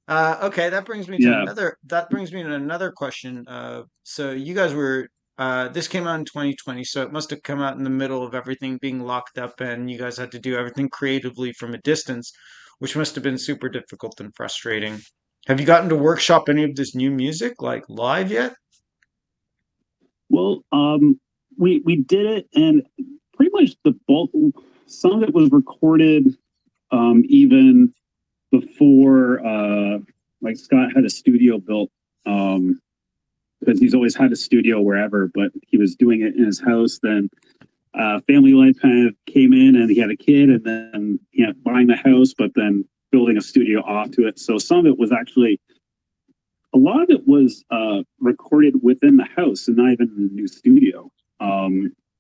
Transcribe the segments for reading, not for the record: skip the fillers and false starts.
Okay, that brings me to Yeah. another question. So you guys were this came out in 2020, so it must have come out in the middle of everything being locked up, and you guys had to do everything creatively from a distance, which must have been super difficult and frustrating. Have you gotten to workshop any of this new music like live yet? Well, we did it, and pretty much the bulk. Some of it was recorded even before like Scott had a studio built because he's always had a studio wherever, but he was doing it in his house. Then family life kind of came in, and he had a kid, and then buying the house, but then building a studio off to it. So some of it was actually a lot of it was recorded within the house and not even in the new studio.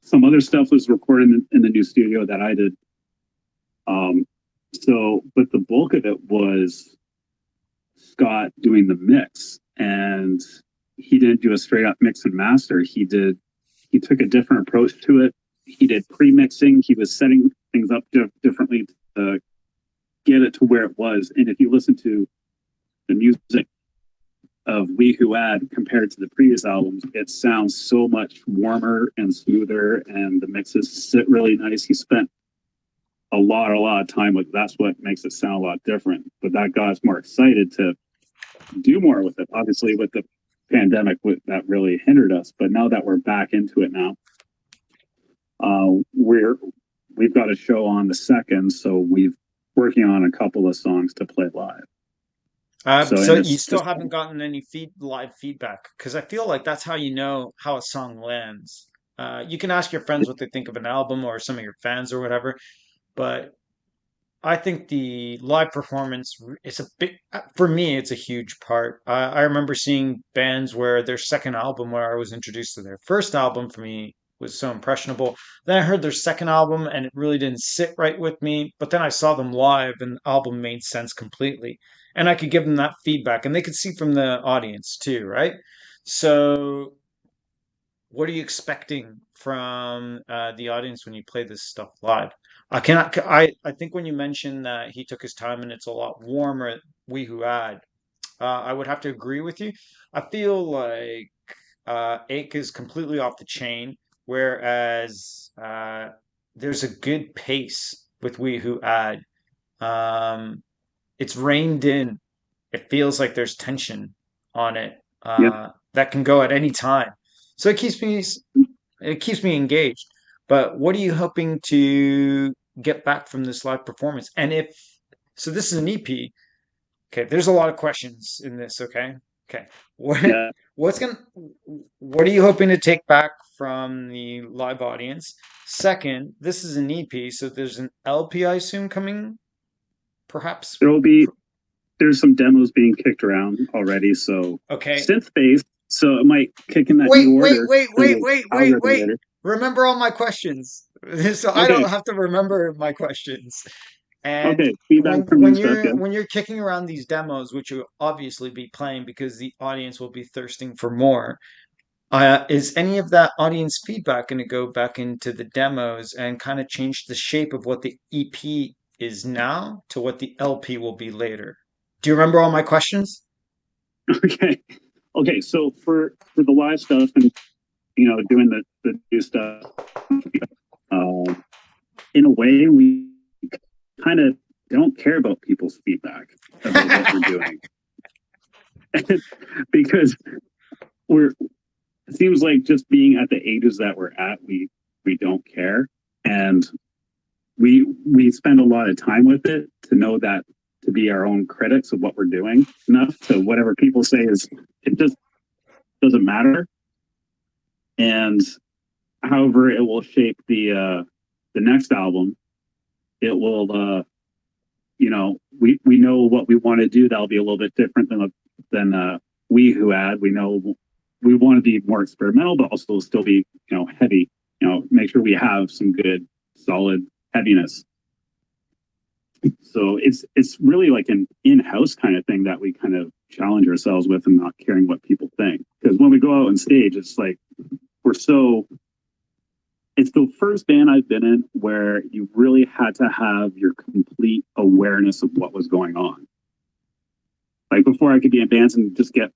Some other stuff was recorded in the new studio that I did. Um, but the bulk of it was Scott doing the mix, and he didn't do a straight up mix and master. He took a different approach to it. He did pre mixing. He was setting things up differently to get it to where it was. And if you listen to the music of We Who Add compared to the previous albums, it sounds so much warmer and smoother, and the mixes sit really nice. He spent a lot of time with. That's what makes it sound a lot different. But that got us more excited to do more with it. Obviously, with the pandemic, that really hindered us. But now that we're back into it now, we've got a show on the second, so we've working on a couple of songs to play live. So And you it's still just haven't gotten any live feedback because I feel like that's how you know how a song lands. You can ask your friends what they think of an album or some of your fans or whatever, but I think the live performance is a big, for me, it's a huge part. I remember seeing bands where their second album, where I was introduced to their first album, for me was so impressionable. Then I heard their second album and it really didn't sit right with me. But then I saw them live and the album made sense completely. And I could give them that feedback and they could see from the audience too, right? So what are you expecting from the audience when you play this stuff live? I cannot. I think when you mentioned that he took his time and it's a lot warmer at We Who Add, I would have to agree with you. I feel like Ache is completely off the chain, whereas there's a good pace with We Who Add. Um, it's reined in. It feels like there's tension on it yeah. that can go at any time. So it keeps me engaged. But what are you hoping to get back from this live performance? And if so, this is an EP. Okay, there's a lot of questions in this. Okay. What Yeah, what's gonna what are you hoping to take back from the live audience? Second, this is an EP, so there's an LP, I assume, coming, perhaps. there will be there's some demos being kicked around already, so Okay. synth based, so it might kick in that Wait, new wait, order wait, in wait, the wait, wait, algorithm wait. later. Remember all my questions. So I Okay, don't have to remember my questions. And okay, feedback when from when you stuff. you're Yeah, when you're kicking around these demos, which you'll obviously be playing because the audience will be thirsting for more, is any of that audience feedback going to go back into the demos and kind of change the shape of what the EP is now to what the LP will be later? Do you remember all my questions? okay, okay. So for the live stuff and doing the new stuff, um, in a way, we kind of don't care about people's feedback about what we're doing because we're it seems like just being at the ages that we're at, we don't care, and we spend a lot of time with it to know that to be our own critics of what we're doing enough to whatever people say is it just doesn't matter. And however it will shape the next album, it will we know what we want to do that'll be a little bit different than We Who Add. We know we want to be more experimental but also still be heavy, make sure we have some good solid heaviness. So it's really like an in-house kind of thing that we kind of challenge ourselves with and not caring what people think, because when we go out on stage it's like we're so it's the first band I've been in where you really had to have your complete awareness of what was going on. Like before, I could be in bands and just get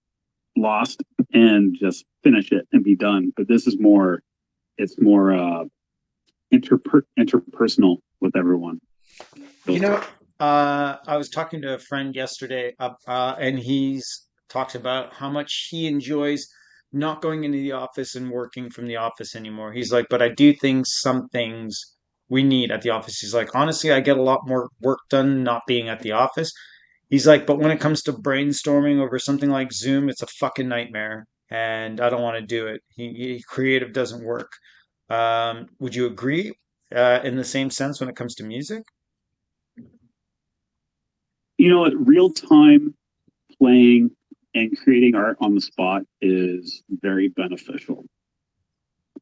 lost and just finish it and be done. But this is more. It's more interpersonal with everyone. You So, know, I was talking to a friend yesterday, and he's talked about how much he enjoys not going into the office and working from the office anymore. He's like, but I do think some things we need at the office. He's like, honestly, I get a lot more work done not being at the office. He's like, but when it comes to brainstorming over something like Zoom, it's a fucking nightmare, and I don't want to do it. Creative doesn't work. Would you agree, in the same sense when it comes to music? real time playing and creating art on the spot is very beneficial.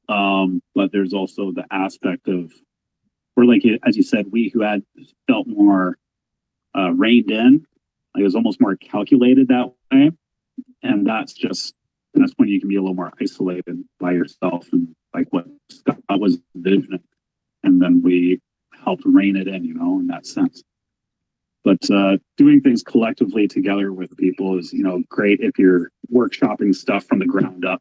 But there's also the aspect of, or like as you said, we who had felt more reined in, like it was almost more calculated that way, and that's when you can be a little more isolated by yourself and like what Scott was visioning, and then we helped rein it in, in that sense. But doing things collectively together with people is, great if you're workshopping stuff from the ground up.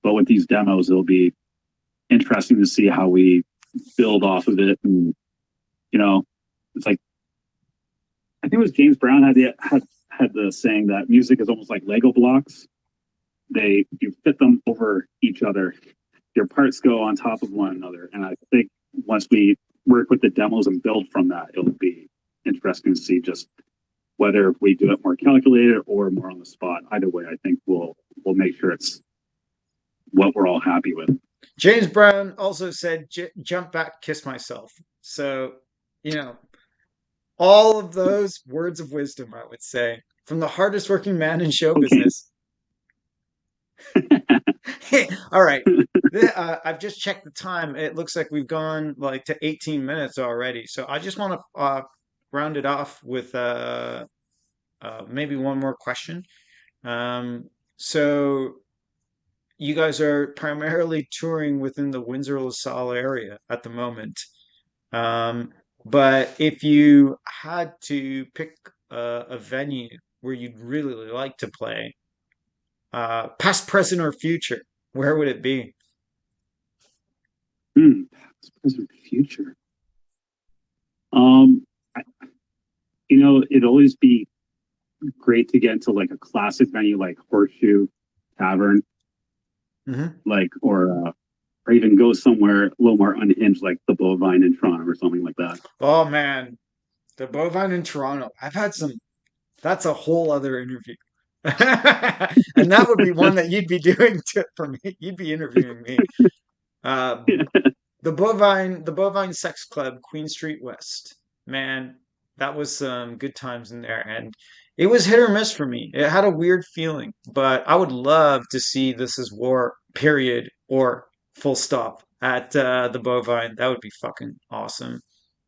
But with these demos, it'll be interesting to see how we build off of it. And, it's like, I think it was James Brown had the saying that music is almost like Lego blocks. You fit them over each other. Your parts go on top of one another. And I think once we work with the demos and build from that, it'll be interesting to see just whether we do it more calculated or more on the spot. Either way, I think we'll make sure it's what we're all happy with. James Brown also said, "Jump back, kiss myself." So, you know, all of those words of wisdom, I would say, from the hardest working man in show Okay. business. All right. I've just checked the time. It looks like we've gone like to 18 minutes already. So I just want to round it off with maybe one more question. Um, so you guys are primarily touring within the Windsor-LaSalle area at the moment. Um, but if you had to pick a venue where you'd really like to play, past, present, or future, where would it be? Past, present, future. I, it'd always be great to get into like a classic venue like Horseshoe Tavern, Hmm. like or even go somewhere a little more unhinged, like the Bovine in Toronto or something like that. Oh man, the Bovine in Toronto. I've had some. That's a whole other interview. And that would be one that you'd be doing for me. You'd be interviewing me. Uh, the Bovine Sex Club, Queen Street West. Man, that was some good times in there, and it was hit or miss for me. It had a weird feeling, but I would love to see This Is War, period, or full stop at the Bovine. That would be fucking awesome.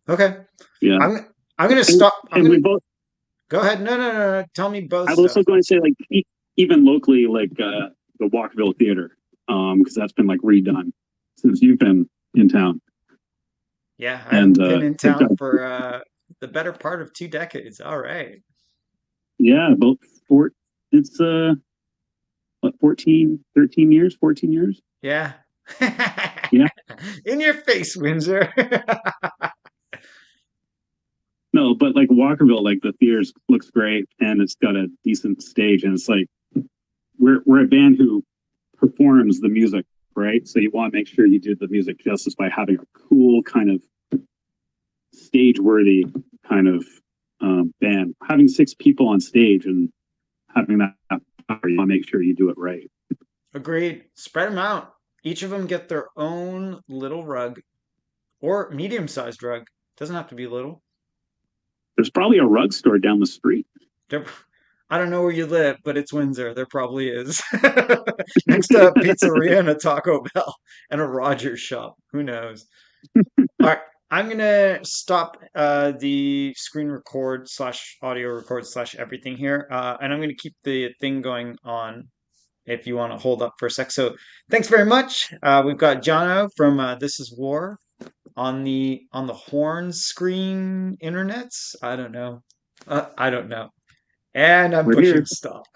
Okay, Yeah, I'm I'm gonna and stop. I'm and gonna we both. go ahead. No. Tell me both I was stuff. also going to say like even locally, like the Walkerville Theater, because that's been like redone since you've been in town, Yeah, I and haven't been in they've town done for the better part of 2 decades. All right. yeah about four. It's what 14, 13 years, 14 years. Yeah. Yeah. In your face, Windsor. No, but like Walkerville, like the theater looks great and it's got a decent stage, and it's like we're a band who performs the music, right? So you want to make sure you do the music justice by having a cool kind of stage worthy kind of band. Having six people on stage and having that power, you want to make sure you do it right. Agreed. Spread them out. Each of them get their own little rug or medium-sized rug. Doesn't have to be little. There's probably a rug store down the street. There, I don't know where you live, but it's Windsor. There probably is. Next to a pizzeria and a Taco Bell and a Rogers shop. Who knows? All right. I'm gonna stop the screen record slash audio record slash everything here, and I'm gonna keep the thing going on if you want to hold up for a sec. So thanks very much. We've got Johnno from This Is War on the horn screen internets. I don't know. I don't know. And I'm We're pushing here. stop.